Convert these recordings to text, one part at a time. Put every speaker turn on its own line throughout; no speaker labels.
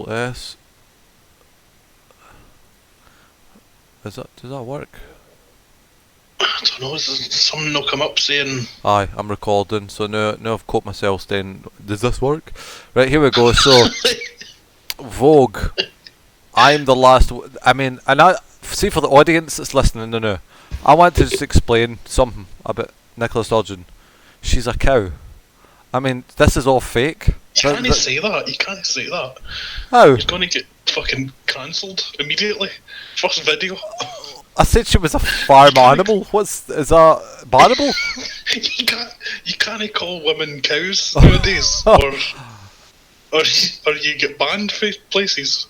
Control S. Does that work?
I don't know, something will come up saying...
Aye, I'm recording, so now I've caught myself saying, does this work? Right, here we go, so... Vogue. I'm the last... and I... See, for the audience that's listening now, I want to just explain something about Nicola Sturgeon. She's a cow. I mean, this is all fake.
You can't say that. You can't say that.
How?
He's going to get fucking cancelled immediately. First video.
I said she was a farm animal. Is that bannable?
you can't call women cows nowadays, or you get banned from places.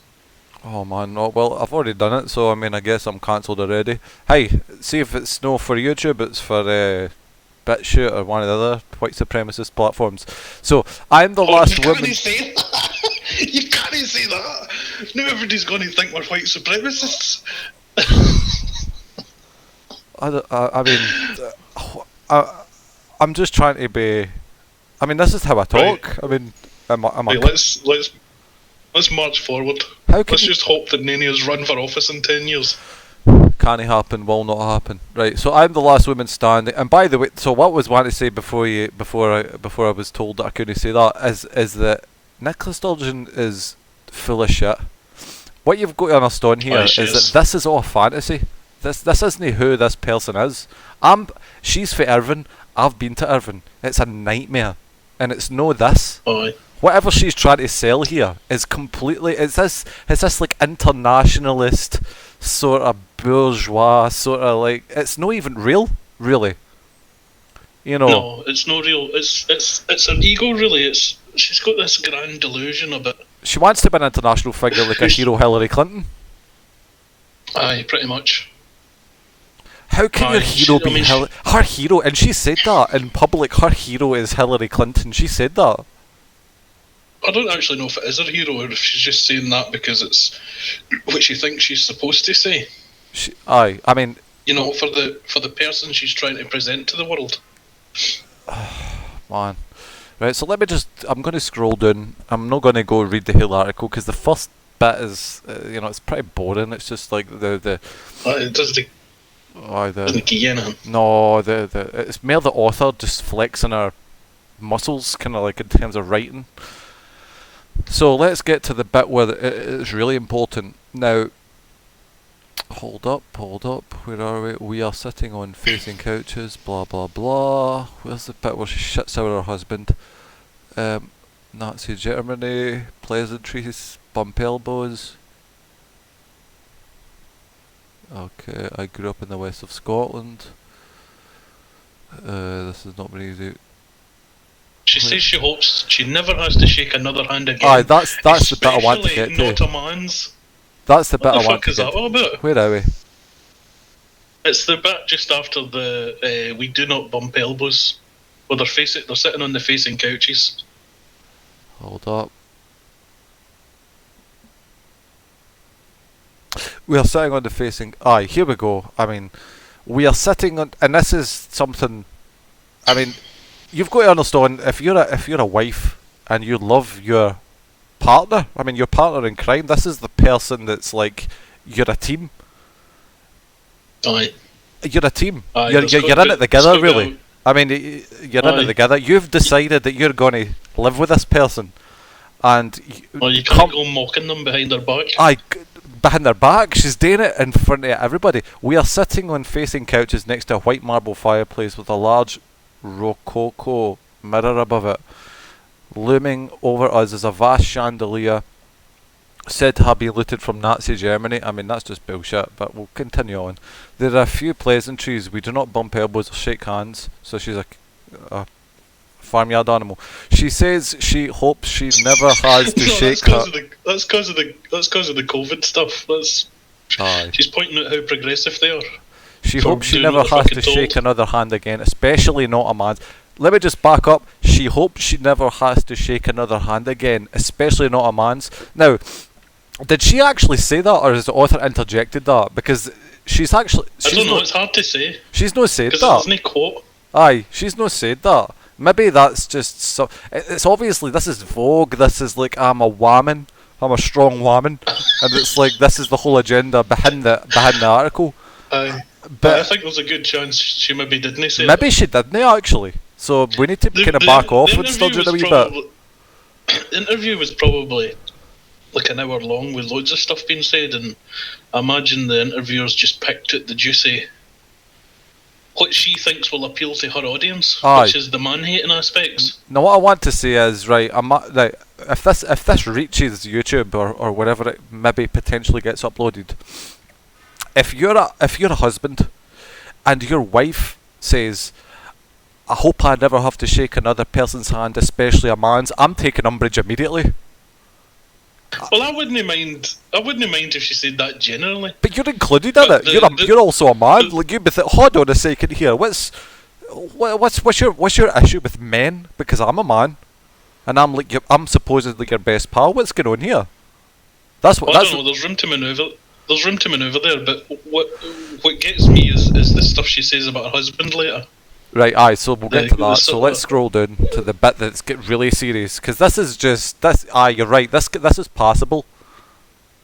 Oh man, no. Well, I've already done it, so I mean, I guess I'm cancelled already. Hey, see if it's no for YouTube, it's for BitChute or one of the other white supremacist platforms. So I'm the last woman.
You can't say that. Now everybody's going to think we're white supremacists.
I'm just trying to be. I mean, this is how I talk. Right. I mean,
let's march forward. Let's just hope that none of us run for office in 10 years.
Can't happen. Will not happen. Right. So I'm the last woman standing. And by the way, so what was wanting to say before I was told that I couldn't say that is that Nicola Sturgeon is full of shit. What you've got to understand here is that this is all fantasy. This isn't who this person is. She's for Irvine. I've been to Irvine. It's a nightmare, and it's no this.
Aye.
Whatever she's trying to sell here is completely. It's this like internationalist sort of bourgeois sort of like. It's not even real, really. You know.
No, it's not real. It's an ego, really. She's got this grand delusion of it.
She wants to be an international figure like a hero Hillary Clinton.
Aye, pretty much.
How can your hero be her hero? And she said that in public. Her hero is Hillary Clinton. She said that.
I don't actually know if it is her hero or if she's just saying that because it's what she thinks she's supposed to say.
Aye, I mean,
you know, for the person she's trying to present to the world.
Man, right. So I'm going to scroll down. I'm not going to go read the whole article because the first bit is, it's pretty boring. It's just like the.
It does the.
It's more the author just flexing her muscles, kind of like in terms of writing. So let's get to the bit where it's really important. Now, hold up, where are we? We are sitting on facing couches, blah blah blah. Where's the bit where she shits out her husband? Nazi Germany, pleasantries, bump elbows. Okay, I grew up in the west of Scotland. This is not very easy.
She says she hopes she never has to shake another hand again.
Aye, that's the bit I want to get to.
Not a man's.
That's the bit I want to get to.
What the fuck is that all about?
Where are we?
It's the bit just after the we do not bump elbows. Where they're sitting on the facing couches.
Hold up. We are sitting on the facing. Aye, here we go. I mean, we are sitting on, and this is something. I mean, you've got to understand if you're a wife and you love your partner. I mean, your partner in crime. This is the person that's like you're a team.
Aye.
You're a team.
Aye,
you're in it together, really. I mean, you're in it together. You've decided that you're going to live with this person, and
you can't go mocking them behind their back.
Aye. Behind their back, she's doing it in front of everybody. We are sitting on facing couches next to a white marble fireplace with a large rococo mirror above it. Looming over us is a vast chandelier said to have been looted from Nazi Germany. I mean, that's just bullshit, but we'll continue on. There are a few pleasantries. We do not bump elbows or shake hands. So she's a farmyard animal. She says she hopes she never has to shake her.
That's because of the COVID stuff. She's pointing out how progressive they are.
She hopes she never has to shake another hand again, especially not a man's. Let me just back up. She hopes she never has to shake another hand again, especially not a man's. Now, did she actually say that, or has the author interjected that? Because she's actually.
I don't know. It's hard to say.
She's not said that.
Because it's no quote.
Aye, she's not said that. Maybe that's just so. It's obviously this is Vogue. This is like I'm a woman, I'm a strong woman, and it's like this is the whole agenda behind the article.
But I think there's a good chance she maybe didn't say
maybe she didn't actually. So we need to kind of back off with Sturgeon a wee bit.
The interview was probably like an hour long with loads of stuff being said, and I imagine the interviewers just picked at the juicy, what she thinks will appeal to her audience, which is the man-hating aspects.
Now, what I want to say is, right, if this reaches YouTube or wherever it maybe potentially gets uploaded, if you're a husband and your wife says, I hope I never have to shake another person's hand, especially a man's, I'm taking umbrage immediately.
Well, I wouldn't mind if she said that generally.
But you're included in it. You're also a man. Like you'd be hold on a second here. What's your issue with men? Because I'm a man, and I'm supposedly your best pal. What's going on here? I don't know. There's room to manoeuvre.
There's room to manoeuvre there. But what gets me is the stuff she says about her husband later.
Right, so we'll get to that. So let's scroll down to the bit that's get really serious, because this is just this. You're right. This is passable,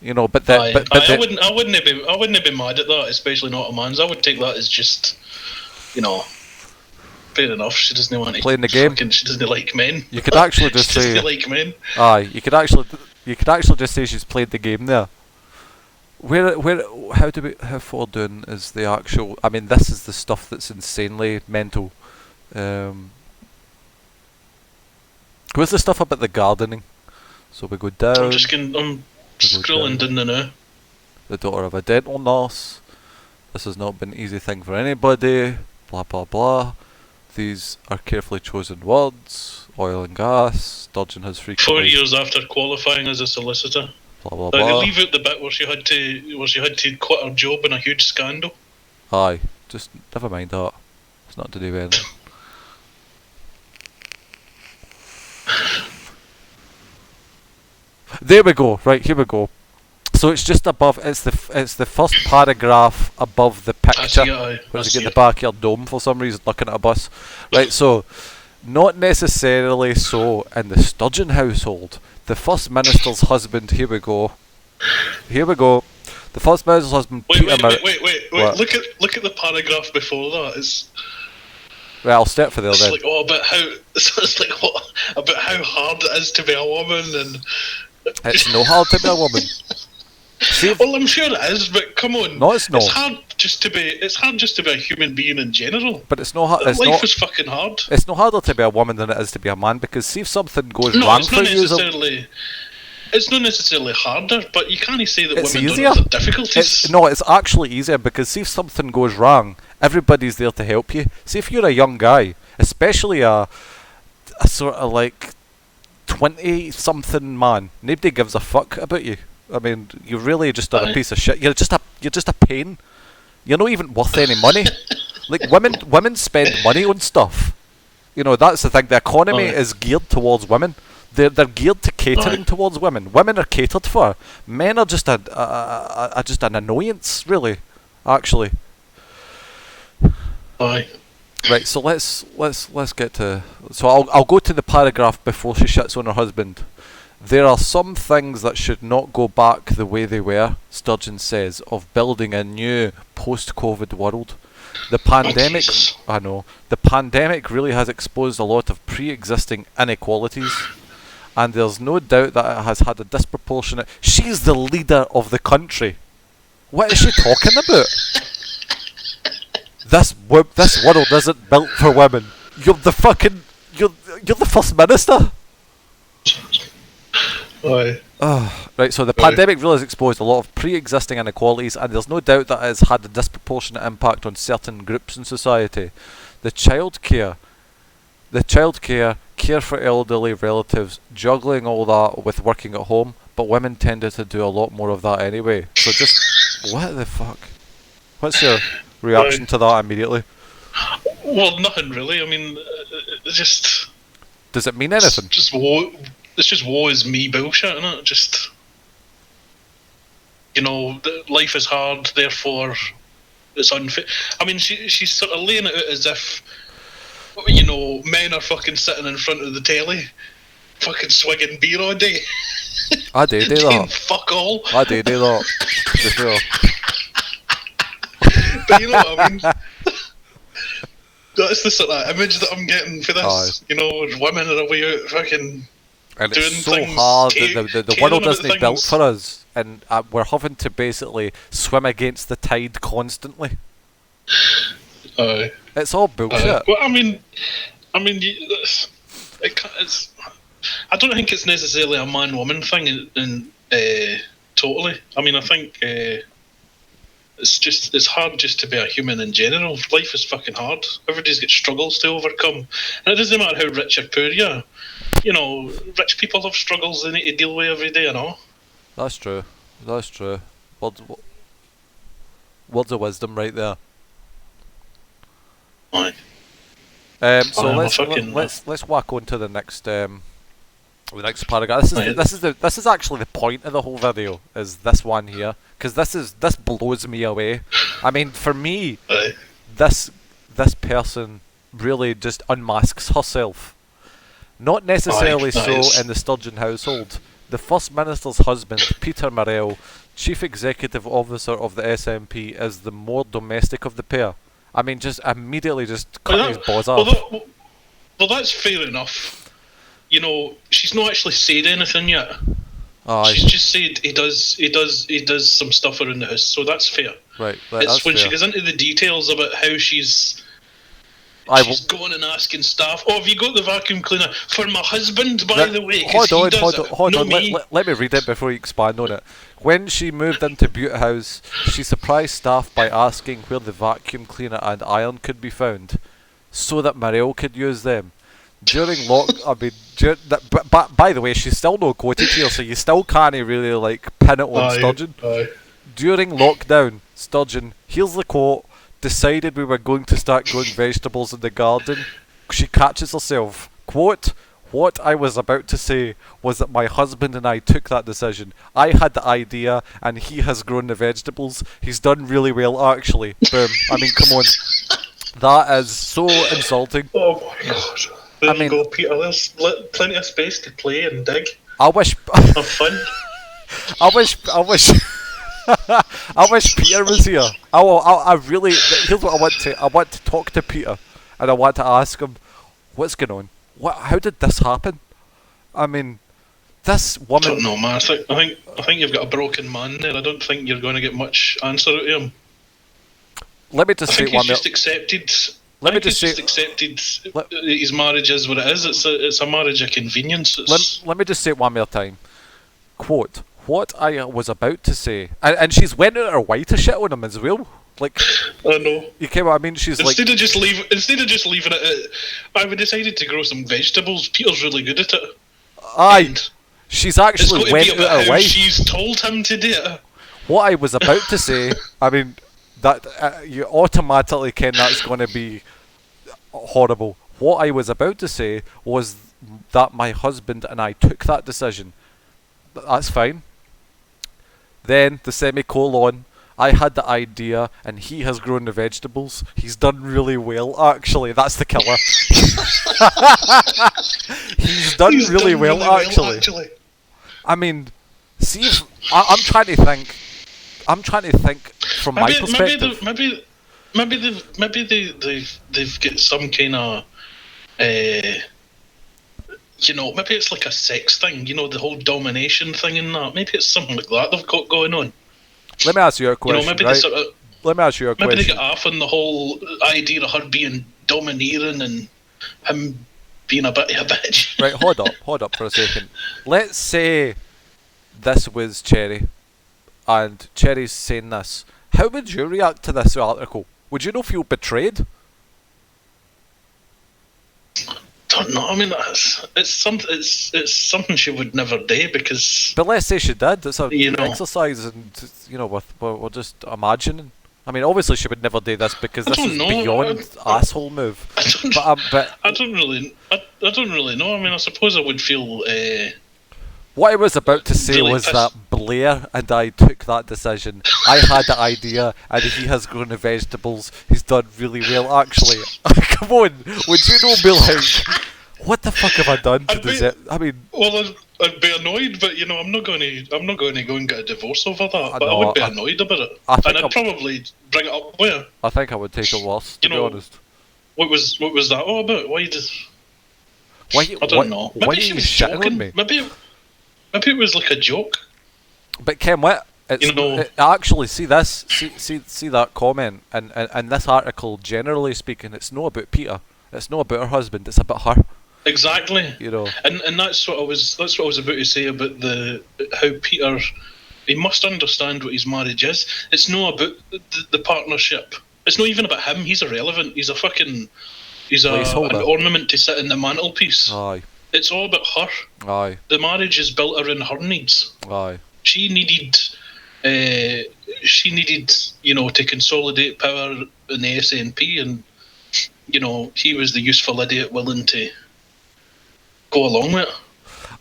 you know. But I
wouldn't be mad at that, especially not a man's. I would take that as just, you know, fair enough. She doesn't want to
playing the game.
She doesn't like men.
You could actually just
she
say
doesn't like men.
You could actually just say she's played the game there. How far down is the actual? I mean, this is the stuff that's insanely mental. Where's the stuff about the gardening? So we go down.
I'm scrolling down the now.
The daughter of a dental nurse. This has not been an easy thing for anybody. Blah blah blah. These are carefully chosen words. Oil and gas. Sturgeon has frequently.
4 years after qualifying as a solicitor.
Blah, blah, blah.
They leave out the bit where she had to quit her job in a huge scandal.
Aye, just never mind that. It's not to do with anything. There we go. Right, here we go. So it's just above. It's the first paragraph above the picture. Whereas you get the backyard dome for some reason looking at a bus. Right, so not necessarily so in the Sturgeon household. The First Minister's husband, here we go. The First Minister's husband,
Wait, look at the paragraph before that.
Right, I'll start for there then.
It's like about how hard it is to be a woman, and
it's no hard to be a woman.
Well, I'm sure it is, but come on.
No, it's not.
It's hard just to be a human being in general.
But it's not hard.
Life is fucking hard.
It's no harder to be a woman than it is to be a man, because see if something goes wrong for you.
It's not necessarily harder, but you can't say that women
easier.
Don't have difficulties.
It's actually easier, because see if something goes wrong, everybody's there to help you. See if you're a young guy, especially a sort of like 20-something man, nobody gives a fuck about you. I mean, you're really just a piece of shit. You're just a pain. You're not even worth any money. Like women spend money on stuff. You know, that's the thing. The economy is geared towards women. They're geared to catering towards women. Women are catered for. Men are just just an annoyance, really. Actually.
Aye.
Right. So let's get to. So I'll go to the paragraph before she shits on her husband. There are some things that should not go back the way they were, Sturgeon says, of building a new post-COVID world. The pandemic really has exposed a lot of pre-existing inequalities, and there's no doubt that it has had a disproportionate... She's the leader of the country. What is she talking about? This world isn't built for women. You're the First Minister. Right, so the pandemic really has exposed a lot of pre-existing inequalities, and there's no doubt that it has had a disproportionate impact on certain groups in society. The childcare, care for elderly relatives, juggling all that with working at home, but women tended to do a lot more of that anyway. So just, what the fuck? What's your reaction to that immediately?
Well, nothing really. I mean, just...
Does it mean anything?
It's just woe is me bullshit, isn't it? Just, you know, life is hard, therefore it's unfair. I mean, she's sort of laying it out as if, you know, men are fucking sitting in front of the telly, fucking swigging beer all day.
I did
Doing
that.
fuck all.
I did that. To be fair.
But you know what I mean? That's the sort of image that I'm getting for this.
Aye.
You know, women are away out fucking
And
doing
it's so
things,
hard. The world
caring
isn't
about
built
things.
for us, and we're having to basically swim against the tide constantly.
Aye.
It's all bullshit.
Well, I mean, it's. I don't think it's necessarily a man-woman thing, totally. I mean, I think it's hard just to be a human in general. Life is fucking hard. Everybody's got struggles to overcome, and it doesn't matter how rich or poor you are. You know, rich people have struggles they need to deal with every day. You know.
That's true. That's true. Words of wisdom, right there.
Aye.
So
I'm a
let's
fucking-
let's whack on to the next paragraph. This is actually the point of the whole video. Is this one here? Because this blows me away. I mean, for me,
Aye.
this person really just unmasks herself. Not necessarily
Nice.
in the Sturgeon household. The First Minister's husband, Peter Murrell, Chief Executive Officer of the SNP, is the more domestic of the pair. I mean, just immediately just cut his balls off.
Well, that's fair enough. You know, she's not actually said anything yet.
Aye.
She's just said he does some stuff around the house, so that's fair.
Right,
It's
that's
when
fair.
she goes into the details about how she's going and asking staff, "Oh, have you got the vacuum cleaner for my husband, by the way?" 'Cause he does it,
Hold
not
on.
me.
Let me read it before you expand on it. When she moved into Butte House, she surprised staff by asking where the vacuum cleaner and iron could be found, so that Murrell could use them. During but by the way, she's still no quoted here, so you still can't really like pin it on Sturgeon.
Aye.
During lockdown, Sturgeon, here's the quote, decided we were going to start growing vegetables in the garden. She catches herself. Quote, what I was about to say was that my husband and I took that decision. I had the idea and he has grown the vegetables. He's done really well actually. Boom. I mean, come on. That is so insulting.
Oh my god. There
I mean-
you go, Peter. There's plenty of space to play and dig.
I wish
Have fun.
I wish I wish Peter was here. I really. Here's what I want to. I want to talk to Peter, and I want to ask him, what's going on? How did this happen? I mean, this
I
woman.
don't know, man. I think you've got a broken man there. I don't think you're going to get much answer out of him.
Let me just
I
say
think
one
he's
minute.
just accepted.
Let me
I think
just
he's
say-
just accepted
Let-
his marriage is what it is. It's a marriage of convenience.
Let me just say it one more time. Quote. What I was about to say, and she's went out her way to shit on him as well. Like,
I know.
you get what I mean? She's like,
Instead of just leaving it at, I decided to grow some vegetables. Peter's really good at it.
aye.
And
She's
it's
actually
going to
went
be
out
about
her
how
way.
she's told him to do it.
What I was about to say, I mean, that you automatically ken that's going to be horrible. What I was about to say was that my husband and I took that decision. That's fine. Then the semicolon. I had the idea, and he has grown the vegetables. He's done really well, actually. That's the killer. He's done really well, actually. I mean, see, if, I'm trying to think. I'm trying to think from my perspective.
Maybe they've got some kind of, maybe it's like a sex thing. You know, the whole domination thing and that. Maybe it's something like that they've got going on.
Let me ask you a question,
Maybe
right?
they sort of.
Let me ask you a
Maybe they
question.
get off on the whole idea of her being domineering and him being a bit of a bitch.
Right, hold up for a second. Let's say this was Cherry, and Cherry's saying this. How would you react to this article? Would you not feel betrayed?
Don't know. I mean, it's something she would never do because
But let's say she did. It's a
You know.
exercise, and we're just imagining. I mean, obviously she would never do this because
I
this
don't
is
know.
beyond asshole move.
I don't.
But
I don't really know. I mean, I suppose I would feel.
what I was about to say
Really
was
pissed.
that Blair and I took that decision. I had the idea, and he has grown the vegetables. He's done really well, actually. Come on, would you not be like, what the fuck have I done to
I'd be-
deserve? I mean,
Well, I'd be annoyed, but I'm not going to go and get a divorce over that. But I
No,
would be annoyed about it, and I'd probably bring it up with her.
I think I would take it worse, to be honest.
What was that all about? Why did? I don't know.
Why
Maybe
are
she
you
was
shitting
joking.
on me?
Maybe it was like a joke.
But Ken, actually see this, see that comment, and this article. Generally speaking, it's not about Peter. It's not about her husband. It's about her.
Exactly. And that's what I was about to say about how Peter. He must understand what his marriage is. It's not about the partnership. It's not even about him. He's irrelevant. He's an ornament to sit in the mantelpiece.
Aye.
It's all about her.
Aye.
The marriage is built around her needs.
Aye.
She needed, to consolidate power in the SNP, and he was the useful idiot willing to go along with it.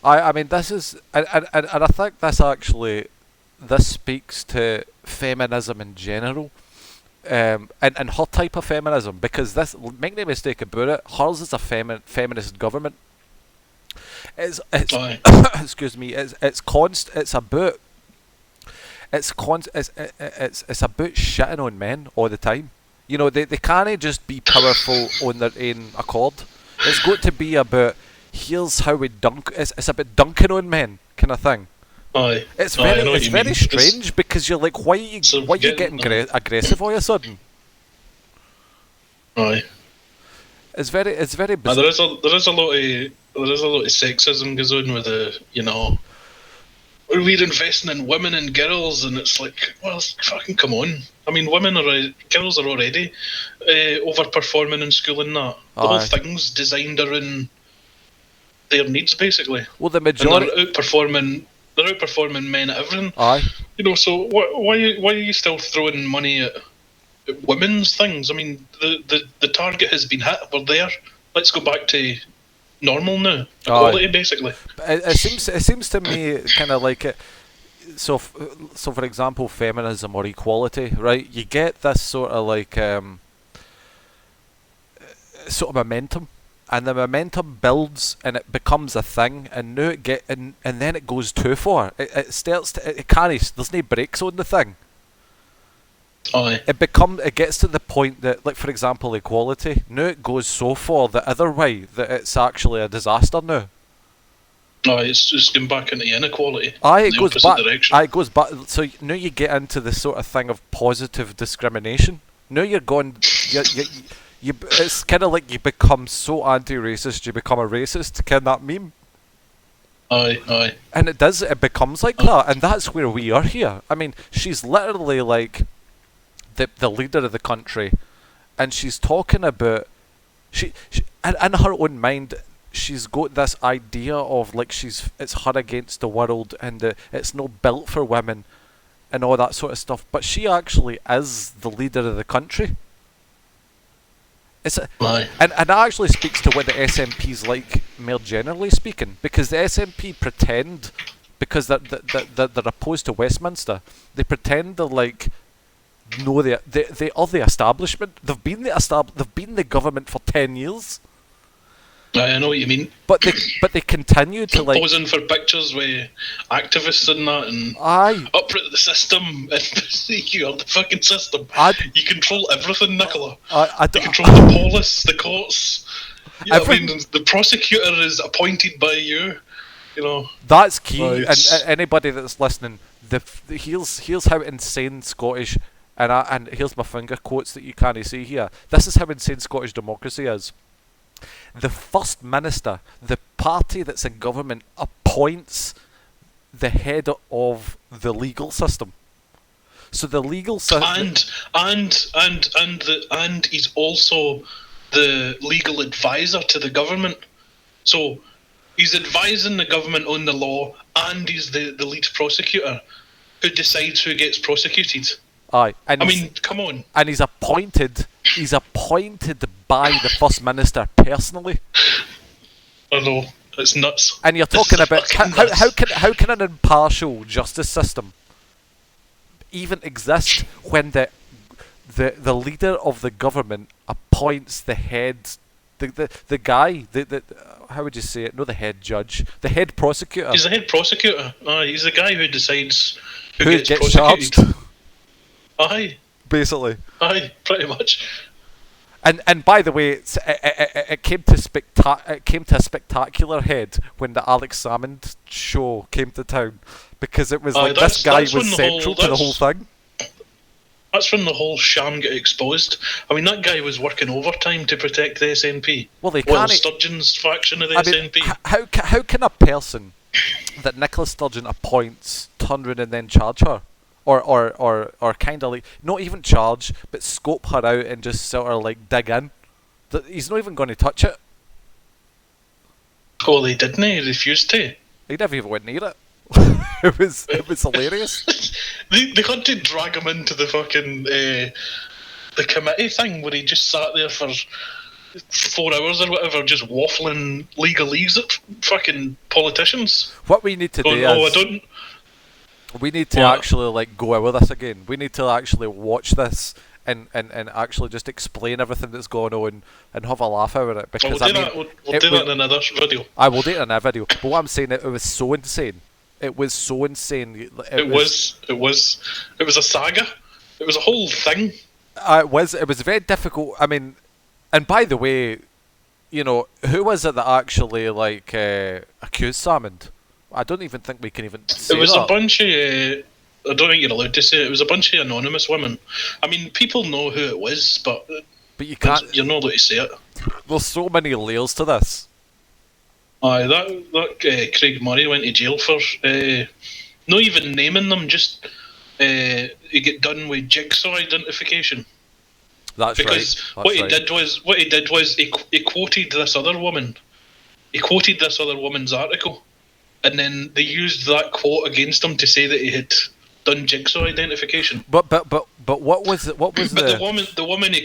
I mean, this is, and I think this speaks to feminism in general. And her type of feminism, because make no mistake about it, hers is a feminist government. It's excuse me. It's about shitting on men all the time. They can't just be powerful on their own accord. It's got to be about, here's how we dunk. It's about dunking on men, kind of thing.
Aye.
It's very strange, because you're like, why are you getting aggressive all of a sudden?
Aye.
It's very bizarre.
There is a lot of sexism goes on with we're investing in women and girls, and it's like, well, fucking come on. I mean, girls are already overperforming in school and that. The whole thing's designed around their needs, basically.
Well, the majority,
and they're outperforming men at everything.
Aye.
So why are you still throwing money at women's things? I mean, the target has been hit. We're there. Let's go back to normal now. Equality, basically.
It seems to me kind of like it. So for example, feminism or equality, right? You get this sort of like sort of momentum. And the momentum builds, and it becomes a thing, and now and then it goes too far. It starts to, it can't. There's no brakes on the thing.
Aye.
It gets to the point that, like, for example, equality. Now it goes so far the other way that it's actually a disaster now.
Aye, it's just going back into inequality.
Aye, it goes back.
Direction.
Aye, it goes back. So now you get into the sort of thing of positive discrimination. Now you're going. It's kind of like you become so anti-racist, you become a racist. Can that meme?
Aye.
And it becomes like that, and that's where we are here. I mean, she's literally like the leader of the country, and she's talking about and in her own mind, she's got this idea of like it's her against the world, and it's no built for women, and all that sort of stuff. But she actually is the leader of the country. And that actually speaks to what the SNP's like, more generally speaking, because the SNP pretend, because they're opposed to Westminster, they pretend they're like, no, they are the establishment. They've been the government for 10 years.
I know what you mean.
But they continue to like
posing for pictures with activists and that, and uproot the system. You are the fucking system. You control everything, Nicola. You control the police, the courts. I mean, the prosecutor is appointed by you.
That's key. And anybody that's listening, here's how insane Scottish, and here's my finger quotes that you can't see here. This is how insane Scottish democracy is. The First Minister, the party that's in government, appoints the head of the legal system. So the legal system, and
he's also the legal advisor to the government. So he's advising the government on the law, and he's the lead prosecutor who decides who gets prosecuted.
Aye, and
I mean, come on.
And he's appointed by the First Minister personally.
I know, it's nuts.
And you're talking about how can an impartial justice system even exist when the leader of the government appoints the head, the guy, how would you say it? No, the head judge, the head prosecutor.
He's the head prosecutor. Aye, he's the guy who decides who
Who
gets
gets
prosecuted.
charged?
Aye,
Basically.
aye, pretty much.
And by the way, it came to a spectacular head when the Alex Salmond show came to town, because it was
Aye,
like this guy was
when the
central to the whole thing.
That's when the whole sham got exposed. I mean, that guy was working overtime to protect the SNP.
Well, they
Well,
can't.
Sturgeon's faction of the
I mean,
SNP.
how can a person that Nicola Sturgeon appoints turn around and then charge her? Or kind of like, not even charge, but scope her out and just sort of like dig in. He's not even going to touch it.
Oh, they didn't. He refused to.
He never even went near it. It was hilarious.
They had to drag him into the fucking the committee thing where he just sat there for 4 hours or whatever, just waffling legalese at fucking politicians.
What we need to do is, we need to actually like go out with this again. We need to actually watch this and actually just explain everything that's going on and have a laugh over it. Because
we'll do that in another video.
I will do it in a video. But what I'm saying, it was so insane. It was so insane.
It was a saga. It was a whole thing.
It was very difficult. I mean, and by the way, you know, who was it that actually like accused Salmond? I don't even think we can even say
it was
that.
A bunch of I don't think you're allowed to say it. It was a bunch of anonymous women. I mean, people know who it was, but
you can't.
You're not allowed to say it.
There's so many layers to this.
Aye, that Craig Murray went to jail for not even naming them. Just he get done with jigsaw identification.
That's right.
Because what he did was he quoted this other woman. He quoted this other woman's article, and then they used that quote against him to say that he had done jigsaw identification.
But what was it? What was
the woman he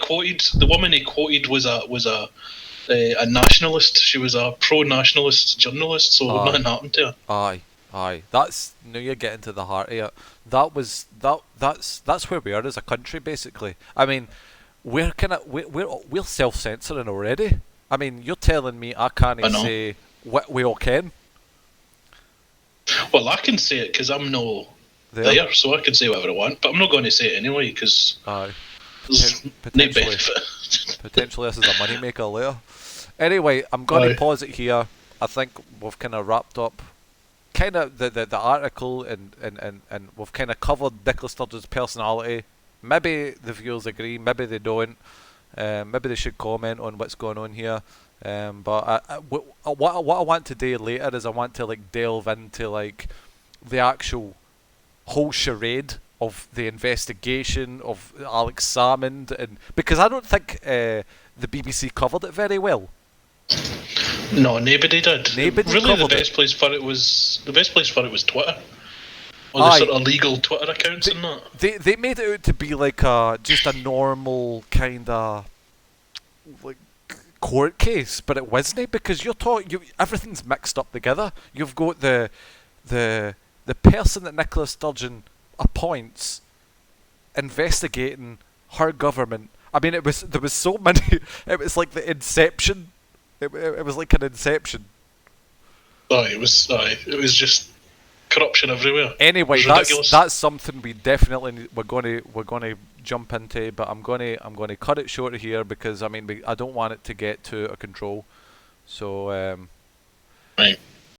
quoted was a nationalist. She was a pro-nationalist journalist, so nothing happened to her.
Aye. That's now you're getting to the heart of it. That's where we are as a country, basically. I mean, we're self-censoring already. I mean, you're telling me I can't say what we all can.
Well, I can say it because I'm no there, so I can say whatever I want. But I'm not going to say it anyway because there's no benefit.
Potentially, this is a money maker later. Anyway, I'm going to pause it here. I think we've kind of wrapped up kind of the article and we've kind of covered Nicola Sturgeon's personality. Maybe the viewers agree, maybe they don't. Maybe they should comment on what's going on here. But what I want to do later is I want to like delve into like the actual whole charade of the investigation of Alex Salmond, and because I don't think the BBC covered it very well.
No, nobody did.
Really,
the best place for it was Twitter. Or the sort of legal Twitter accounts and that.
They made it out to be like just a normal kind of like court case, but it wasn't, because everything's mixed up together. You've got the person that Nicola Sturgeon appoints investigating her government. I mean, there was so many. It was like the Inception. It was like an Inception.
It was just corruption everywhere.
Anyway, that's something we definitely we're going to jump into, but I'm going to cut it short here because I mean I don't want it to get too out of control. So
right.